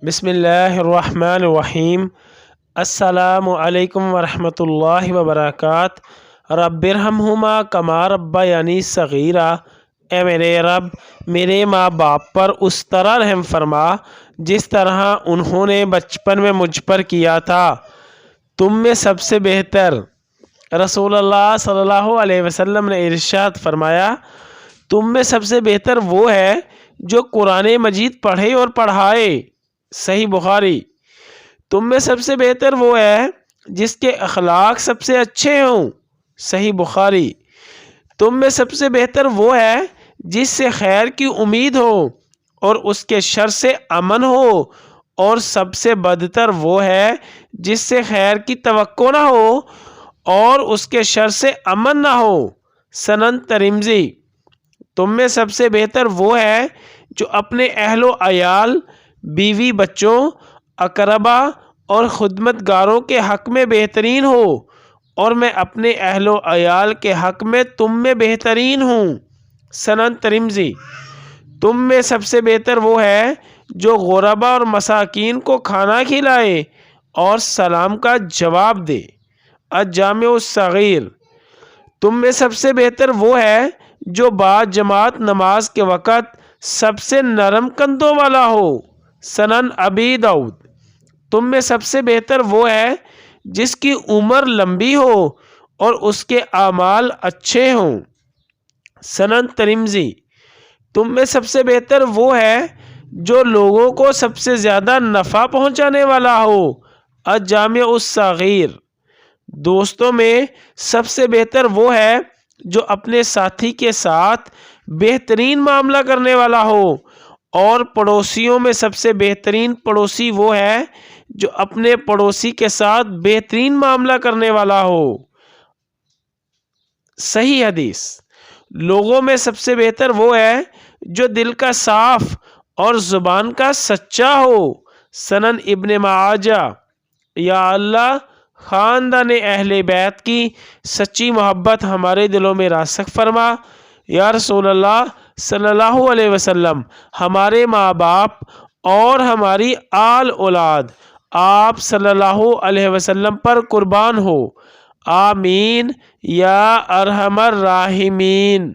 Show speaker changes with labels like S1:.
S1: بسم اللہ الرحمن الرحیم۔ السلام علیکم ورحمۃ اللہ وبرکاتہ۔ رب ارحمہما کما ربیانی صغیرا، اے میرے رب میرے ماں باپ پر اس طرح رحم فرما جس طرح انہوں نے بچپن میں مجھ پر کیا تھا۔ تم میں سب سے بہتر، رسول اللہ صلی اللہ علیہ وسلم نے ارشاد فرمایا، تم میں سب سے بہتر وہ ہے جو قرآن مجید پڑھے اور پڑھائے۔ صحیح بخاری۔ تم میں سب سے بہتر وہ ہے جس کے اخلاق سب سے اچھے ہوں۔ صحیح بخاری۔ تم میں سب سے بہتر وہ ہے جس سے خیر کی امید ہو اور اس کے شر سے امن ہو، اور سب سے بدتر وہ ہے جس سے خیر کی توقع نہ ہو اور اس کے شر سے امن نہ ہو۔ سنن ترمذی۔ تم میں سب سے بہتر وہ ہے جو اپنے اہل و عیال، بیوی بچوں، اقربا اور خدمت گاروں کے حق میں بہترین ہو، اور میں اپنے اہل و عیال کے حق میں تم میں بہترین ہوں۔ سنن ترمذی۔ تم میں سب سے بہتر وہ ہے جو غربا اور مساکین کو کھانا کھلائے اور سلام کا جواب دے۔ الجامع الصغیر۔ تم میں سب سے بہتر وہ ہے جو باجماعت نماز کے وقت سب سے نرم کندھوں والا ہو۔ سنن ابی داؤد۔ تم میں سب سے بہتر وہ ہے جس کی عمر لمبی ہو اور اس کے اعمال اچھے ہوں۔ سنن ترمذی۔ تم میں سب سے بہتر وہ ہے جو لوگوں کو سب سے زیادہ نفع پہنچانے والا ہو۔ الجامع الصغیر۔ دوستوں میں سب سے بہتر وہ ہے جو اپنے ساتھی کے ساتھ بہترین معاملہ کرنے والا ہو، اور پڑوسیوں میں سب سے بہترین پڑوسی وہ ہے جو اپنے پڑوسی کے ساتھ بہترین معاملہ کرنے والا ہو۔ صحیح حدیث۔ لوگوں میں سب سے بہتر وہ ہے جو دل کا صاف اور زبان کا سچا ہو۔ سنن ابن ماجہ۔ یا اللہ، خاندان اہل بیت کی سچی محبت ہمارے دلوں میں راسخ فرما۔ یا رسول اللہ صلی اللہ علیہ وسلم، ہمارے ماں باپ اور ہماری آل اولاد آپ صلی اللہ علیہ وسلم پر قربان ہو۔ آمین یا ارحم الراحمین۔